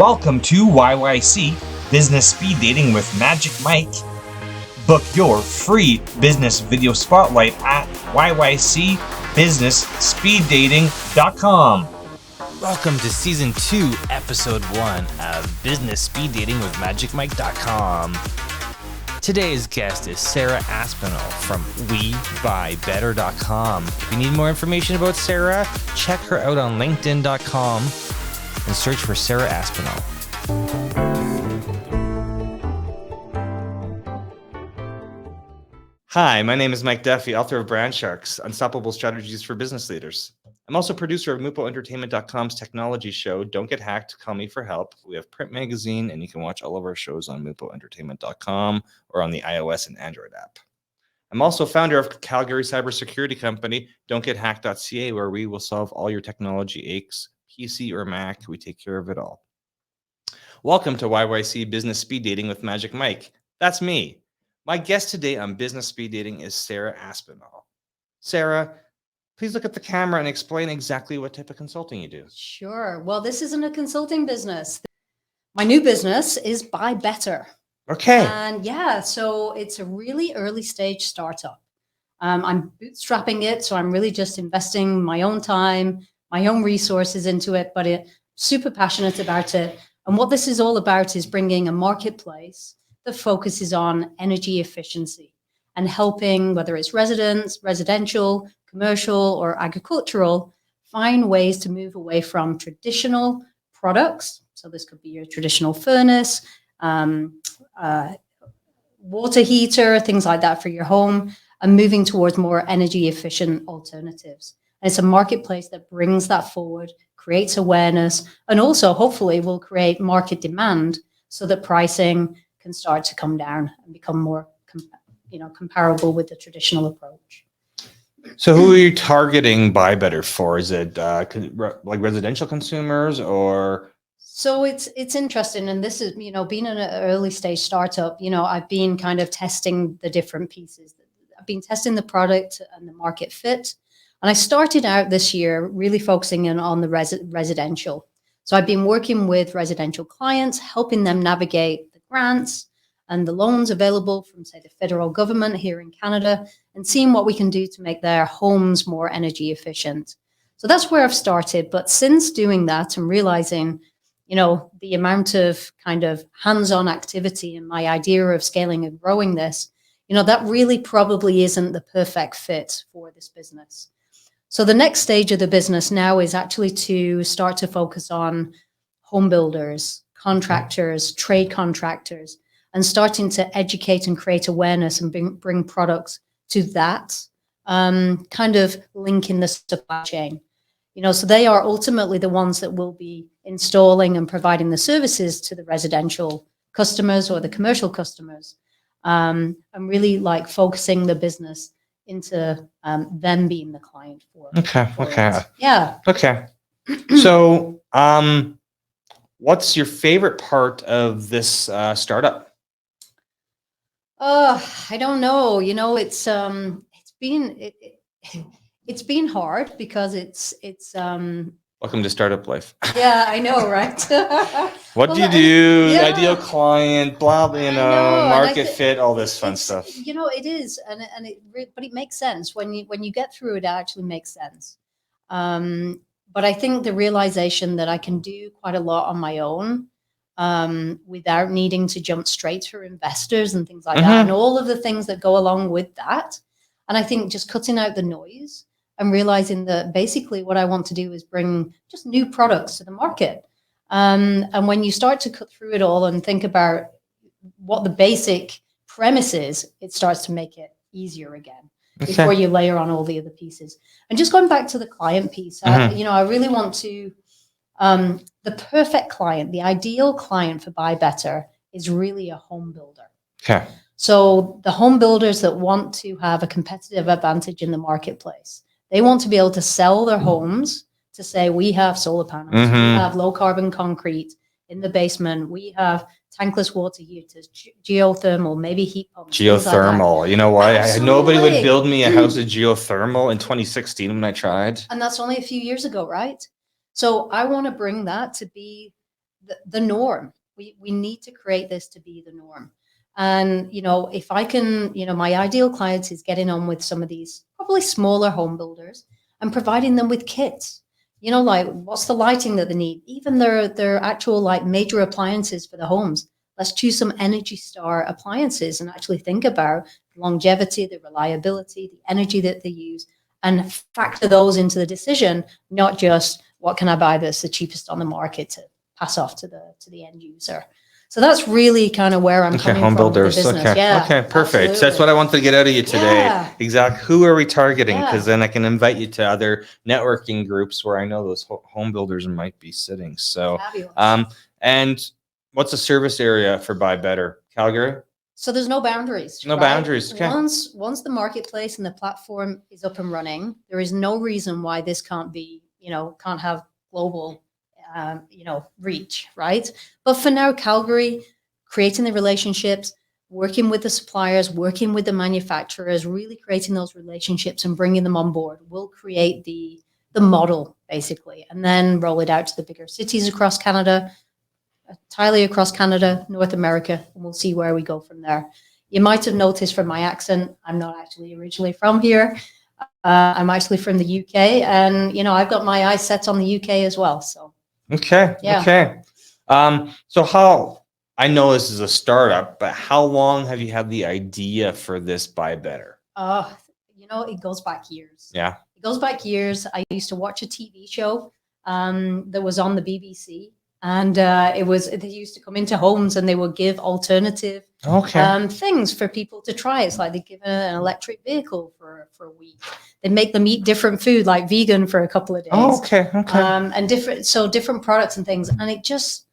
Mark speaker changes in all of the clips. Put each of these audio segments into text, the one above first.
Speaker 1: Welcome to YYC Business Speed Dating with Magic Mike. Book your free business video spotlight at YYCBusinessSpeedDating.com.
Speaker 2: Welcome to Season 2, Episode 1 of Business Speed Dating with MagicMike.com. Today's guest is Sarah Aspinall from WeBuyBetter.com. If you need more information about Sarah, check her out on LinkedIn.com and search for Sarah Aspinall. Hi, my name is Mike Duffy, author of Brand Sharks, Unstoppable Strategies for Business Leaders. I'm also producer of MupoEntertainment.com's technology show, Don't Get Hacked, Call Me for Help. We have print magazine, and you can watch all of our shows on MupoEntertainment.com or on the iOS and Android app. I'm also founder of Calgary cybersecurity company, DontGetHacked.ca, where we will solve all your technology aches, PC or Mac. We take care of it all. Welcome to YYC Business Speed Dating with Magic Mike. That's me. My guest today on Business Speed Dating is Sarah Aspinall. Sarah, please look at the camera and explain exactly what type of consulting you do.
Speaker 3: Sure. Well, this isn't a consulting business. My new business is Buy Better.
Speaker 2: Okay.
Speaker 3: And yeah, so it's a really early stage startup. I'm bootstrapping it, so I'm really just investing my own time, my own resources into it, but I'm super passionate about it. And what this is all about is bringing a marketplace that focuses on energy efficiency and helping, whether it's residential, commercial, or agricultural, find ways to move away from traditional products. So this could be your traditional furnace, water heater, things like that for your home, and moving towards more energy efficient alternatives. And it's a marketplace that brings that forward, creates awareness, and also hopefully will create market demand so that pricing can start to come down and become more comparable with the traditional approach.
Speaker 2: So who are you targeting Buy Better for? Is it like residential consumers or?
Speaker 3: So it's interesting. And this is, being an early stage startup, I've been kind of testing the different pieces. I've been testing the product and the market fit. And I started out this year really focusing in on the residential. So I've been working with residential clients, helping them navigate the grants and the loans available from, say, the federal government here in Canada, and seeing what we can do to make their homes more energy efficient. So that's where I've started. But since doing that and realizing, the amount of kind of hands-on activity and my idea of scaling and growing this, that really probably isn't the perfect fit for this business. So the next stage of the business now is actually to start to focus on home builders, contractors, trade contractors, and starting to educate and create awareness and bring products to that kind of link in the supply chain. So they are ultimately the ones that will be installing and providing the services to the residential customers or the commercial customers, and really like focusing the business into them being the client for.
Speaker 2: Okay.
Speaker 3: It. Yeah.
Speaker 2: Okay. So, what's your favorite part of this startup?
Speaker 3: I don't know. It's been hard because it's
Speaker 2: Welcome to startup life.
Speaker 3: Yeah, I know, right?
Speaker 2: What do you do? Yeah. Ideal client, blah, market fit, all this fun stuff.
Speaker 3: It is, but it makes sense when you get through it. It actually makes sense. But I think the realization that I can do quite a lot on my own, without needing to jump straight for investors and things like that, and all of the things that go along with that. And I think just cutting out the noise and realizing that basically what I want to do is bring just new products to the market. And when you start to cut through it all and think about what the basic premise is, it starts to make it easier again before you layer on all the other pieces. And just going back to the client piece, I really want to, the perfect client, the ideal client for Buy Better is really a home builder.
Speaker 2: Okay.
Speaker 3: So the home builders that want to have a competitive advantage in the marketplace, they want to be able to sell their homes to say, we have solar panels, we have low carbon concrete in the basement, we have tankless water heaters, geothermal, maybe heat pumps.
Speaker 2: Geothermal, you know what? Nobody would build me a house of geothermal in 2016 when I tried.
Speaker 3: And that's only a few years ago, right? So I want to bring that to be the norm. We need to create this to be the norm. And, if I can, my ideal clients is getting on with some of these probably smaller home builders and providing them with kits, like what's the lighting that they need, even their actual like major appliances for the homes. Let's choose some Energy Star appliances and actually think about the longevity, the reliability, the energy that they use, and factor those into the decision, not just what can I buy that's the cheapest on the market to pass off to the end user. So that's really kind of where I'm coming
Speaker 2: home
Speaker 3: from
Speaker 2: builders.
Speaker 3: with the business.
Speaker 2: Okay.
Speaker 3: Yeah,
Speaker 2: Okay. Perfect.
Speaker 3: absolutely.
Speaker 2: So that's what I wanted to get out of you today.
Speaker 3: Yeah.
Speaker 2: Exactly. Who are we targeting?
Speaker 3: Yeah.
Speaker 2: Because then I can invite you to other networking groups where I know those home builders might be sitting. So,
Speaker 3: Fabulous.
Speaker 2: and what's the service area for Buy Better? Calgary?
Speaker 3: So there's no boundaries.
Speaker 2: No boundaries. Okay.
Speaker 3: Once the marketplace and the platform is up and running, there is no reason why this can't be, can't have global, reach, right? But for now, Calgary, creating the relationships, working with the suppliers, working with the manufacturers, really creating those relationships and bringing them on board will create the model basically, and then roll it out to the bigger cities across Canada, entirely across Canada, North America, and we'll see where we go from there. You might have noticed from my accent, I'm not actually originally from here. I'm actually from the UK, and I've got my eyes set on the UK as well. So
Speaker 2: okay,
Speaker 3: yeah.
Speaker 2: Okay. So how? I know this is a startup, but how long have you had the idea for this Buy Better?
Speaker 3: It goes back years.
Speaker 2: Yeah,
Speaker 3: it goes back years. I used to watch a TV show that was on the BBC. And they used to come into homes and they would give alternative things for people to try. It's like they give an electric vehicle for a week. They make them eat different food, like vegan, for a couple of days. And different products and things. And I just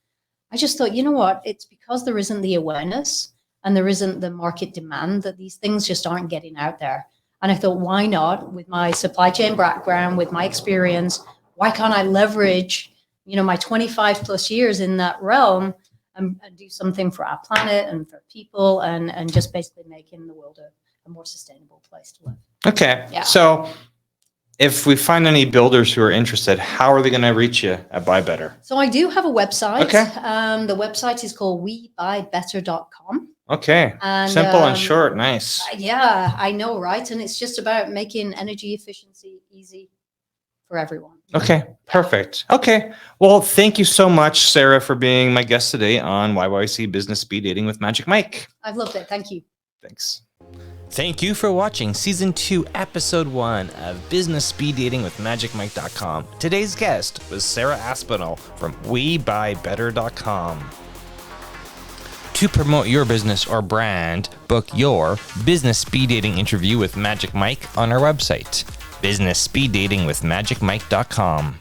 Speaker 3: thought, you know what? It's because there isn't the awareness and there isn't the market demand that these things just aren't getting out there. And I thought, why not? With my supply chain background, with my experience, why can't I leverage my 25 plus years in that realm and do something for our planet and for people and just basically making the world a more sustainable place to live. Okay. Yeah.
Speaker 2: So if we find any builders who are interested, how are they going to reach you at Buy Better?
Speaker 3: So I do have a website.
Speaker 2: Okay.
Speaker 3: The website is called webuybetter.com.
Speaker 2: Okay. And, simple and short. Nice.
Speaker 3: Yeah, I know, right? And it's just about making energy efficiency easy for everyone.
Speaker 2: Okay, perfect. Okay, well, thank you so much, Sarah, for being my guest today on YYC Business Speed Dating with Magic Mike.
Speaker 3: I've loved it. Thank you.
Speaker 2: Thanks. Thank you for watching Season 2, Episode 1 of Business Speed Dating with MagicMike.com. Today's guest was Sarah Aspinall from WeBuyBetter.com. To promote your business or brand, book your Business Speed Dating interview with Magic Mike on our website, businessspeeddatingwithmagicmike.com.